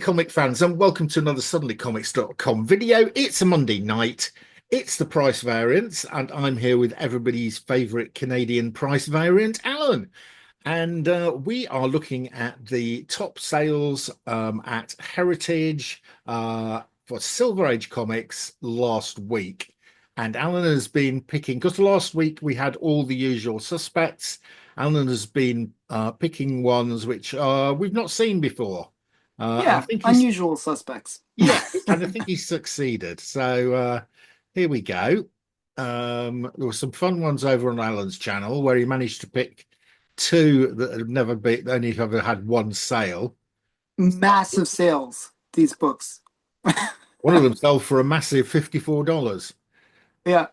comic fans, and welcome to another suddenlycomics.com video. It's a Monday night. It's the price variance, and I'm here with everybody's favorite Canadian price variant, Allan. And we are looking at the top sales at Heritage for Silver Age comics last week. And Allan has been picking, because last week we had all the usual suspects. Allan has been picking ones which we've not seen before. And I Yeah, think he's, unusual suspects. yeah, and I think he's succeeded. So here we go. There were some fun ones over on Allan's channel where he managed to pick two that have never been, only ever had one sale. Massive sales, these books. One of them sold for a massive $54. Yeah.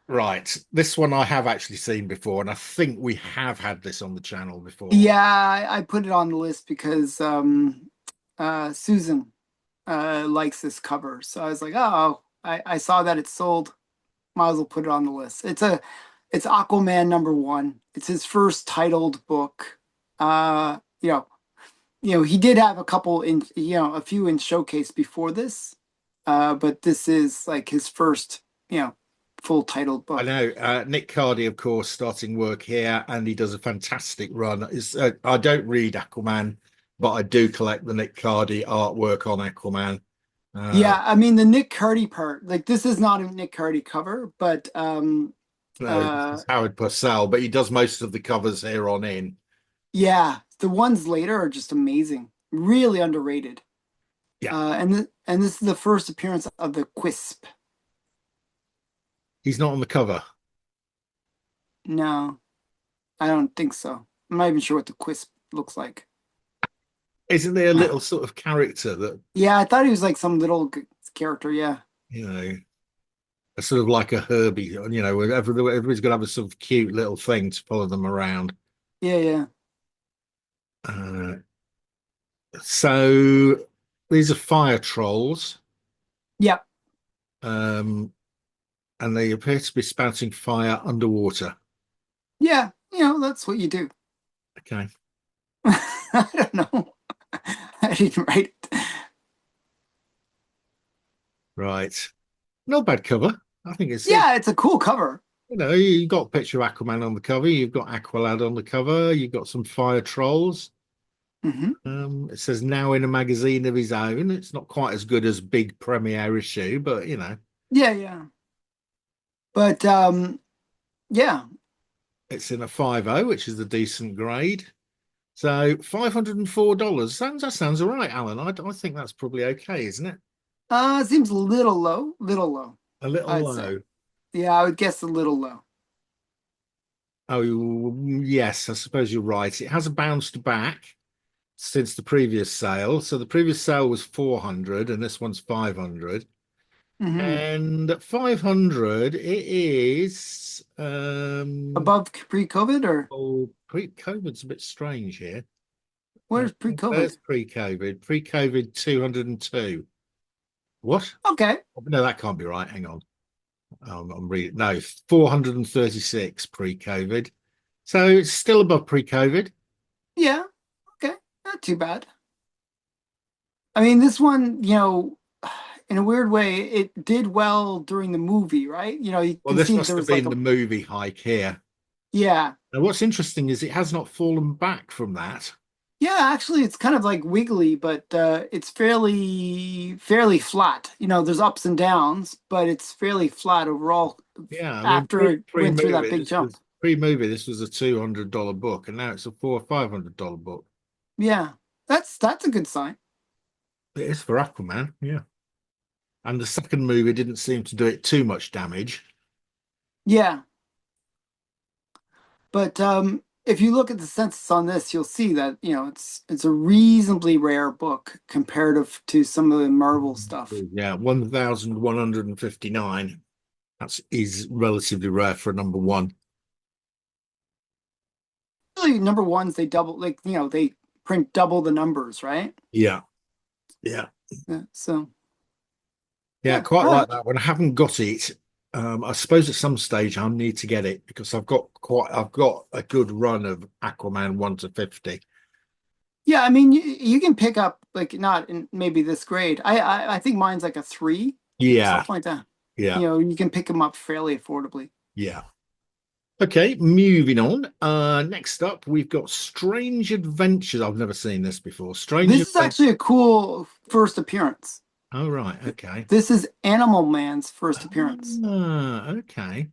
Right. This one I have actually seen before, and I think we have had this on the channel before. Yeah, I put it on the list because Susan likes this cover. So I was like, oh, I saw that it sold. Might as well put it on the list. It's Aquaman #1. It's his first titled book. He did have a couple in, a few in showcase before this. But this is like his first, full titled I book. know Nick Cardy, of course, starting work here, and he does a fantastic run. I don't read Aquaman, but I do collect the Nick Cardy artwork on Aquaman. Yeah, I mean the Nick Cardy part, like this is not a Nick Cardy cover, but No, this is Howard Purcell, but he does most of the covers here on in. yeah, the ones later are just amazing. Really underrated. Yeah, And this is the first appearance of the Quisp. he's not on the cover. No, I don't think so. I'm not even sure what the Quisp looks like. Isn't there a little sort of character that, Yeah, I thought he was like some little character. Yeah. you know, a sort of like a Herbie, where everybody's going to have a sort of cute little thing to follow them around. Yeah, yeah. Uh, so these are fire trolls, Yeah. and they appear to be spouting fire underwater. Yeah, that's what you do. Okay. I don't know. I didn't write it. Right. Not bad cover. I think Yeah, it's a cool cover. you've got a picture of Aquaman on the cover, you've got Aqualad on the cover, you've got some fire trolls. Hmm. It says now in a magazine of his own. It's not quite as good as big premiere issue, but Yeah, yeah. But yeah. it's in a 5.0, which is a decent grade. So $504. That sounds all right, Alan. I think that's probably okay, isn't it? It seems a little low, little low, A little I'd say. low. Yeah, I would guess a little low. Oh, yes, I suppose you're right. It has bounced back since the previous sale. So the previous sale was 400 and this one's 500. Hmm. And at 500 it is Above pre-COVID or pre-COVID's a bit strange here. where's pre-COVID? There's pre-COVID. Pre-COVID 202. What? Okay. Oh, no, that can't be right. Hang on. I'm reading. No, 436 pre-COVID. So it's still above pre-COVID. Yeah, okay. Not too bad. I mean, this one, in a weird way, it did well during the movie, right? You Well, can this see there must have was like been a, the movie hike here. yeah. Now, what's interesting is it has not fallen back from that. Yeah, actually, it's kind of like wiggly, but it's fairly flat. There's ups and downs, but it's fairly flat overall Yeah, I mean, after it went through that pre-movie, big jump. this was a $200 book, and now it's a $400 or $500 book. Yeah, that's a good sign. It is for Aquaman, yeah. And the second movie didn't seem to do it too much damage. Yeah, but if you look at the census on this, you'll see that it's a reasonably rare book comparative to some of the Marvel stuff. Yeah, 1,159. That is relatively rare for a #1. Really, #1s they double like they print double the numbers, right? Yeah, yeah, Yeah, so yeah. yeah, Quite all like right. that one. I haven't got it. I suppose at some stage I'll need to get it because I've got a good run of Aquaman 1 to 50. Yeah, I mean, you can pick up like not in maybe this grade. I think mine's like a 3, Yeah, something like that. yeah, You can pick them up fairly affordably. yeah. Okay, moving on. Next up, we've got Strange Adventures. I've never seen this before. Strange This is Adventures. actually a cool first appearance. Oh, right. Okay. This is Animal Man's first appearance. Ah, okay.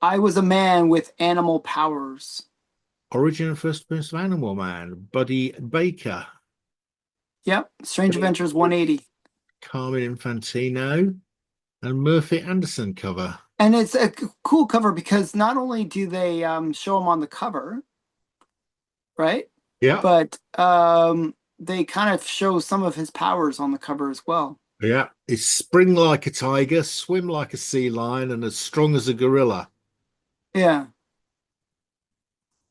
I was a man with animal powers. Origin and first appearance of Animal Man. Buddy Baker. Yep, Strange Adventures 180. Carmen Infantino and Murphy Anderson cover. And it's a cool cover because not only do they show him on the cover, right? Yeah, But they kind of show some of his powers on the cover as well. yeah. It's spring like a tiger, swim like a sea lion, and as strong as a gorilla. Yeah.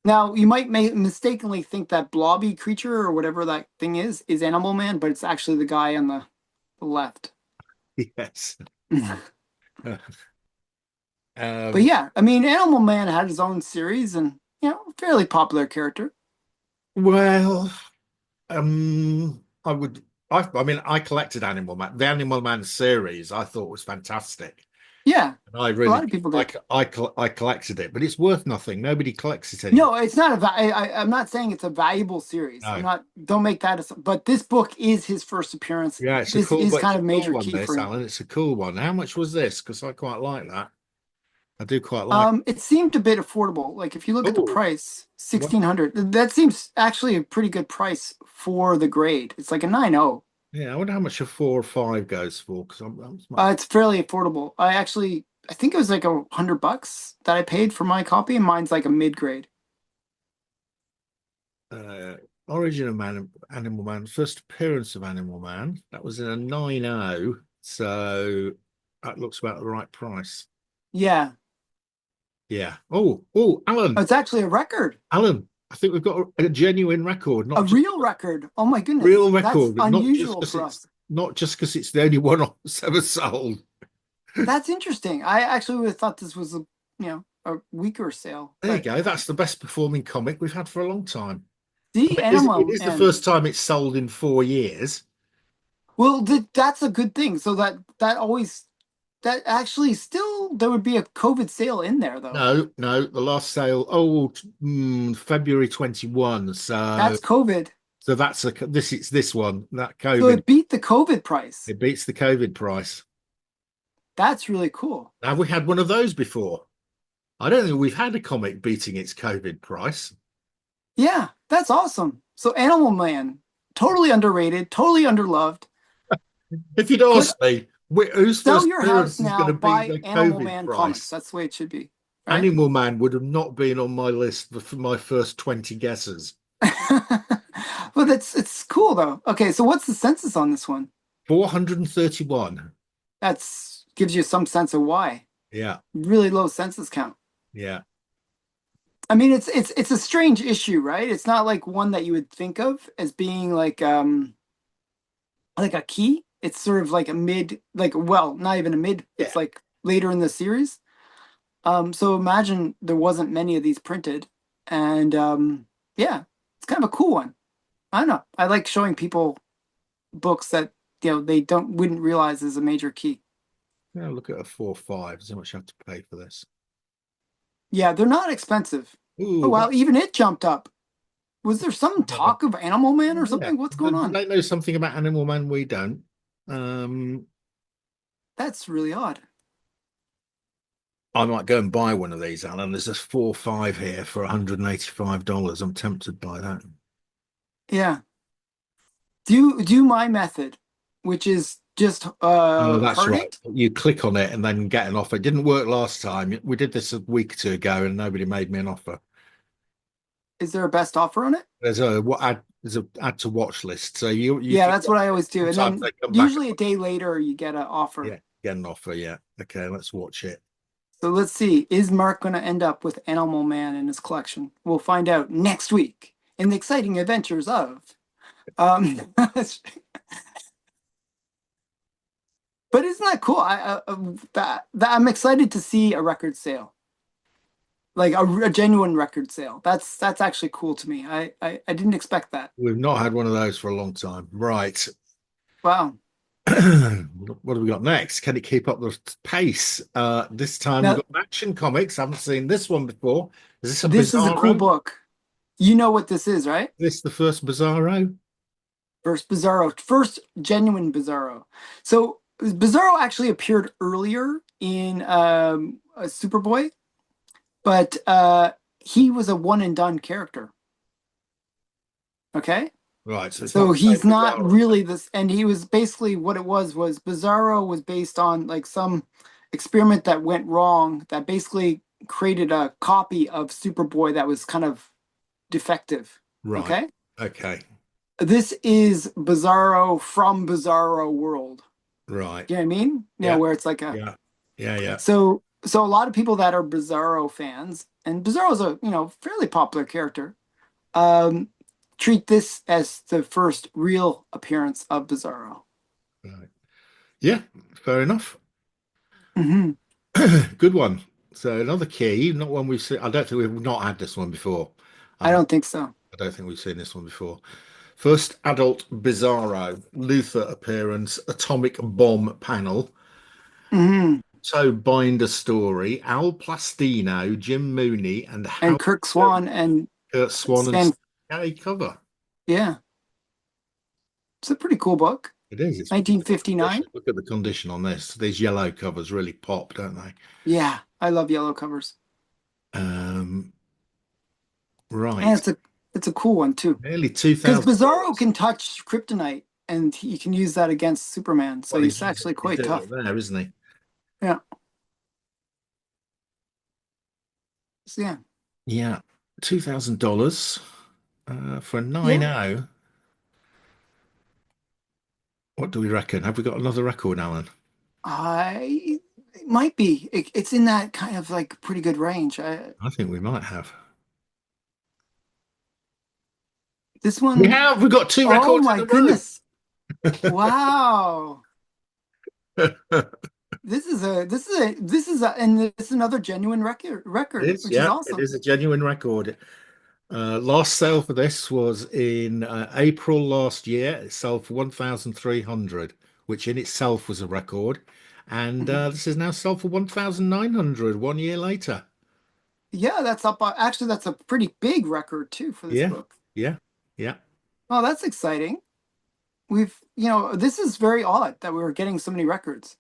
Now you might mistakenly think that blobby creature or whatever that thing is Animal Man, but it's actually the guy on the left. Yes. But Um, yeah, I mean, Animal Man had his own series and fairly popular character. well, I would. I mean, I collected Animal Man. The Animal Man series I thought was fantastic, Yeah, and I a lot really of people did. like. I collected it, but it's worth nothing. Nobody collects it anymore. No, it's not I'm not saying it's a valuable series. No. Don't make that but this book is his first appearance. Yeah, it's a This cool, is but it's kind a of cool major one, key this, for him. Alan. It's a cool one. How much was this? Because I quite like that. I do quite like. It seemed a bit affordable. Like if you look at the Oh, price, what? 1,600. That seems actually a pretty good price for the grade. It's like a 9.0. Yeah, I wonder how much a 4 or 5 goes for. Because I'm It's fairly affordable. I think it was like $100 that I paid for my copy, and mine's like a mid grade. uh, Origin of Man, Animal Man, first appearance of Animal Man. That was in a 9.0, so that looks about the right price. Yeah. Yeah. Oh, Oh, it's actually a record, Alan. I think we've got a genuine record, a not just real record. Oh my goodness, real that's record, but unusual for us. not just because it's the only one that's ever sold. That's interesting. I actually would have thought this was a weaker sale, There you but go. That's the best performing comic we've had for a long time. the It Animal is the Man. first time it's sold in 4 years. Well, that's a good thing. So that actually still there would be a COVID sale in there though. No, no, the last sale, February 21. So, That's COVID. so that's it's this one, that So COVID, it beat the COVID price. it beats the COVID price. That's really cool. Have we had one of those before? I don't think we've had a comic beating its COVID price. Yeah, that's awesome. So Animal Man, totally underrated, totally underloved. If you'd Could asked me, whose sell first your house appearance is going now, to beat buy the Animal COVID Man comics. price? That's the way it should be, right? Animal Man would have not been on my list for my first 20 guesses. Well, it's cool though. Okay, so what's the census on this one? 431. That's gives you some sense of why. Yeah, Really low census count. yeah. I mean, it's a strange issue, right? It's not like one that you would think of as being like a key. It's sort of like a mid, like well, not even a mid. Yeah. It's like later in the series. So imagine there wasn't many of these printed, and yeah, it's kind of a cool one. I don't know. I like showing people books that they don't wouldn't realize is a major key. Now look at a 4.5. How much you have to pay for this? Yeah, they're not expensive. Oh Ooh, wow, that, even it jumped up. Was there some uh, talk of Animal Man or yeah. something? What's going on? They know something about Animal Man we don't. Um, That's really odd. I might go and buy one of these, Alan. There's a 4.5 here for $185. I'm tempted by that. Yeah. Do my method, which is just Oh, that's heart right. it. You click on it and then get an offer. It didn't work last time. We did this a week or two ago and nobody made me an offer. Is there a best offer on it? There's a add to watch list. So you Yeah, click that's on what I it. always do. And Sometimes then they come back. usually a day later you get an offer. Yeah, get an offer. Yeah. Okay, let's watch it. So let's see. Is Mark going to end up with Animal Man in his collection? We'll find out next week in the exciting adventures of. But isn't that cool? That I'm excited to see a record sale. like a genuine record sale. That's actually cool to me. I didn't expect that. We've not had one of those for a long time. Right. Wow. What have we got next? Can it keep up the pace? This time we've Now got Action Comics. I haven't seen this one before. Is this a this is a cool Bizarro? book. You know what this is, right? Is this the first Bizarro? First Bizarro, first genuine Bizarro. So Bizarro actually appeared earlier in Superboy, but he was a one and done character. Okay. Right, so it's not So the same he's not Bizarro. really this, and he was basically what it was Bizarro was based on like some experiment that went wrong that basically created a copy of Superboy that was kind of defective. Right. Okay. Okay. This is Bizarro from Bizarro World. Right. You know what I mean? You know, Yeah. where it's like a Yeah. Yeah. Yeah. so a lot of people that are Bizarro fans, and Bizarro's a fairly popular character, um, treat this as the first real appearance of Bizarro. Right. Yeah. Fair enough. Hmm. Good one. So another key, not one we've seen. I don't think we've not had this one before. I I, don't think so. I don't think we've seen this one before. First adult Bizarro, Luther appearance, atomic bomb panel, Hmm. so binder story, Al Plastino, Jim Mooney, and And Howard Kirk Swan and Kurt Swan and Stan, Sky cover. yeah, it's a pretty cool book. It is. It's condition. 1959. Look at the condition on this. These yellow covers really pop, don't they? Yeah, I love yellow covers, Um, and right. it's a cool one too. Nearly two Because thousand Bizarro dollars. can touch kryptonite, and he can use that against Superman. So Well, he's actually he's quite doing it tough. there, isn't he? Yeah. So yeah. Yeah. $2,000 for a Yeah. 9.0. What do we reckon? Have we got another record, Alan? I it might be. It's in that kind of like pretty good range. I think we might have. This We one, have. We've got two oh records my in a goodness. Wow. row. And this is another genuine It record, is, which is yeah, it awesome. is a genuine record. Last sale for this was in April last year. It sold for 1,300, which in itself was a record. And Mhm. this is now sold for 1,900 1 year later. Yeah, that's up. Actually, that's a pretty big record too for this Yeah, book. yeah, yeah. Oh, that's exciting. This is very odd that we were getting so many records.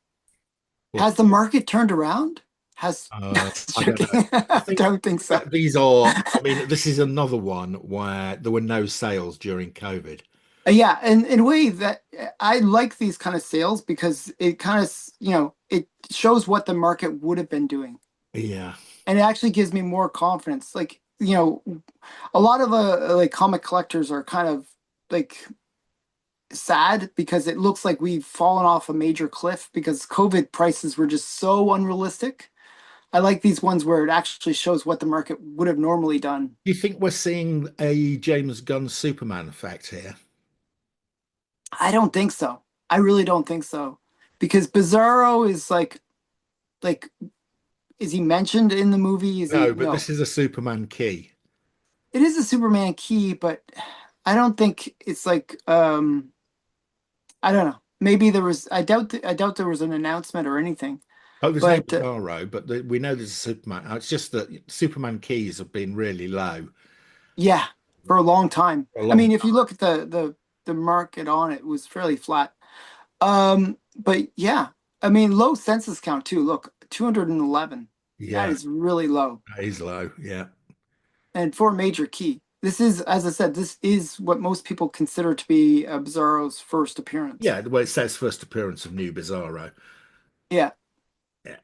Well, Has the market turned around? Has I don't know. joking. I I think don't think so. these are, I mean, this is another one where there were no sales during COVID. Yeah, and in a way that I like these kind of sales because it kind of, it shows what the market would have been doing. Yeah. And it actually gives me more confidence. Like, a lot of like comic collectors are kind of like sad because it looks like we've fallen off a major cliff because COVID prices were just so unrealistic. I like these ones where it actually shows what the market would have normally done. Do you think we're seeing a James Gunn Superman effect here? I don't think so. I really don't think so. Because Bizarro is like is he mentioned in the movie? Is he No, but no. this is a Superman key. It is a Superman key, but I don't think it's like I don't know. Maybe there was I doubt there was an announcement or anything. Oh, there's no But Bizarro, but we know there's a Superman. It's just that Superman keys have been really low yeah, for a long time. for a I long mean, if you time. look at the market on it, it was fairly flat. But yeah, I mean, low census count too. Look, 211. That Yeah, is really low. that is low. Yeah. And for a major key. This is, as I said, this is what most people consider to be Bizarro's first appearance. Yeah, well, it says first appearance of new Bizarro. Yeah, Yeah.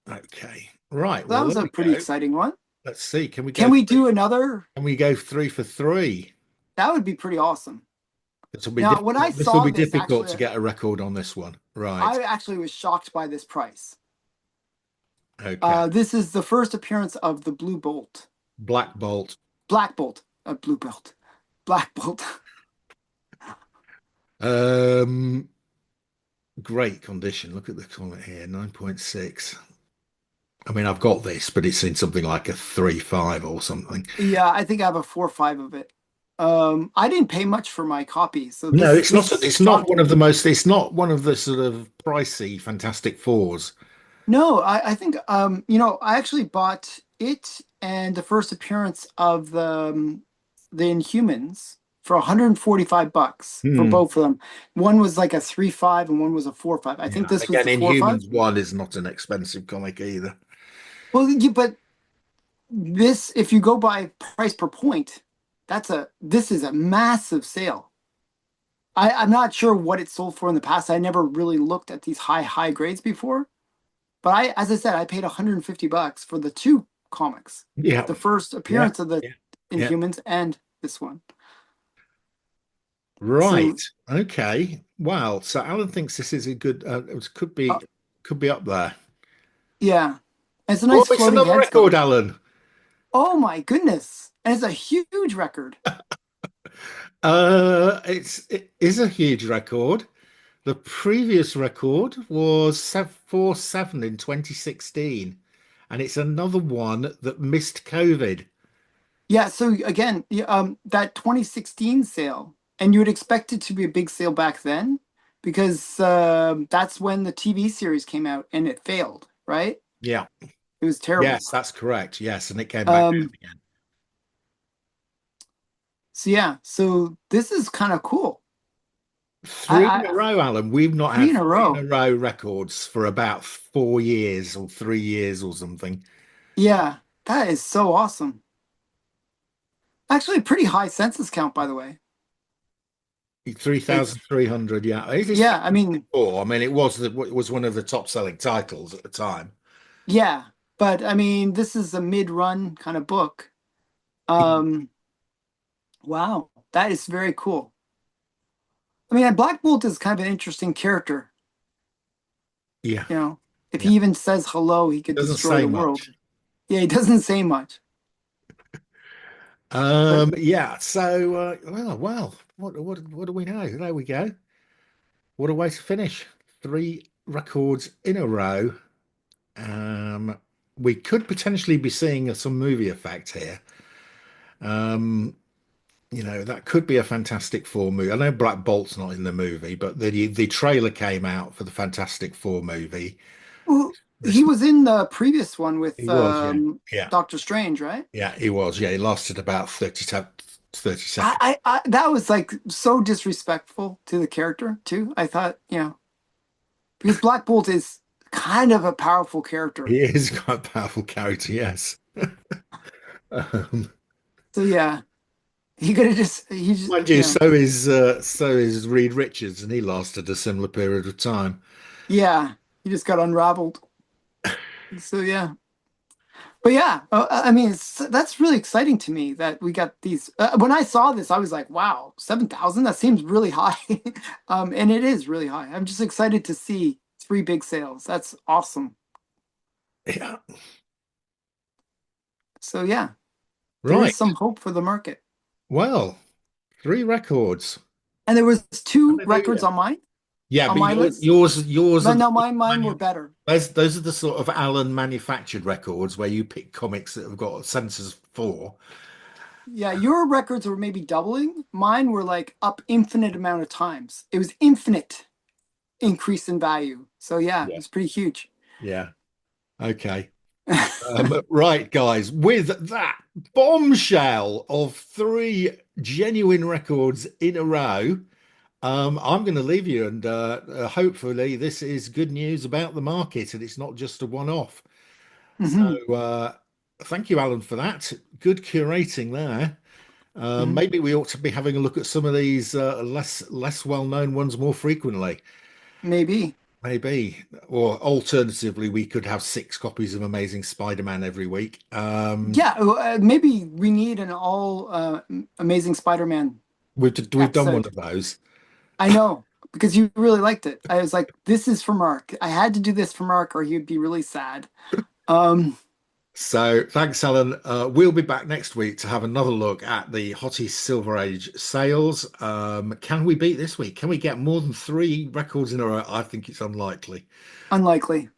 Okay. Right. that Well, was there a we pretty go. exciting one. Let's see. Can we go Can we three? do another? Can we go 3 for 3? That would be pretty awesome. This will be Now, when I difficult. This will saw be this, difficult actually, to get a record on this one. Right. I actually was shocked by this price. Okay. This is the first appearance of the Blue Bolt, Black Bolt. Black Bolt, Blue Bolt, Black Bolt. Um, Great condition. Look at the comment here, 9.6. I mean, I've got this, but it's in something like a 3.5 or something. Yeah, I think I have a 4 or 5 of it. I didn't pay much for my copy, so No, this it's not. this It's not shocked one of me. the most. It's not one of the sort of pricey Fantastic Fours. No, I think I actually bought it and the first appearance of the Inhumans for $145 for Hmm. both of them. One was like a 3.5 and one was a 4.5. I think Yeah, and this was again, the 4.5. Inhumans one is not an expensive comic either. Well, but this, if you go by price per point, this is a massive sale. I'm not sure what it sold for in the past. I never really looked at these high grades before. But as I said, I paid $150 for the two comics, Yeah, the first yeah, appearance of the yeah, yeah. Inhumans and this one. Right. So Okay. Wow. So Alan thinks this is a good. It uh, could be up there. yeah, it's a Oh, nice it's floating another record, headstone. Alan. Oh my goodness, and it's a huge record. It is a huge record. The previous record was 747 in 2016, and it's another one that missed COVID. Yeah. So again, that 2016 sale, and you would expect it to be a big sale back then, because that's when the TV series came out and it failed. Right? Yeah. It was terrible. Yes, that's correct. Yes, and it came back Um, down again. so yeah, so this is kind of cool. Three in a I row, Alan. We've not three had in a three in row. a row records for about 4 years or 3 years or something. Yeah, that is so awesome. Actually, a pretty high census count, by the way. Like, 3,300, yeah. It is yeah, I Fantastic mean, Four. I mean, it was one of the top selling titles at the time. yeah, but I mean, this is a mid-run kind of book. Um, wow, that is very cool. I mean, and Black Bolt is kind of an interesting character. Yeah, You know, if he yeah. even says hello, he could Doesn't destroy say the world. much. Yeah, he doesn't say much, but Yeah. So, what do we know? There we go. What a way to finish. Three records in a row. Um, we could potentially be seeing some movie effect here. Um, that could be a Fantastic Four movie. I know Black Bolt's not in the movie, but the trailer came out for the Fantastic Four movie. well, he This was in the previous one he with was, yeah, yeah, Doctor Strange, right? yeah, he was, yeah. He lasted about 30 seconds. That was like so disrespectful to the character too. I thought, because Black Bolt is kind of a powerful character. He is quite a powerful character, yes. Um, So yeah, he could have Mind you, so is Reed Richards, and he lasted a similar period of time. yeah, he just got unraveled. So yeah, but yeah, I mean, that's really exciting to me that we got these. When I saw this, I was like, wow, 7,000. That seems really high, and it is really high. I'm just excited to see three big sales. That's awesome. Yeah, So yeah, there is right. some hope for the market. Well, three records. And there was two records Hallelujah. Yeah, on but my list. yours are But the no, sort of mine were better. those are the sort of Allen manufactured records where you pick comics that have got sensors for. Yeah, your records were maybe doubling. Mine were like up infinite amount of times. It was infinite increase in value. So yeah, it Yeah. was pretty huge. Yeah. Okay. Right, guys, with that bombshell of three genuine records in a row, I'm going to leave you, and hopefully, this is good news about the market and it's not just a one-off. So, Hmm. thank you, Alan, for that. Good curating there. Hmm. Maybe we ought to be having a look at some of these less well-known ones more frequently. Maybe. Maybe, or alternatively, we could have 6 copies of Amazing Spider-Man every week. Yeah, maybe we need an all Amazing Spider-Man We've done one episode. of those. I know because you really liked it. I was like, this is for Mark. I had to do this for Mark, or he'd be really sad. Um, So thanks, Alan. We'll be back next week to have another look at the Hottie Silver Age sales. Can we beat this week? Can we get more than three records in a row? I think it's unlikely. Unlikely.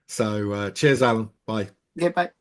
So cheers, Alan. Bye. Get bye.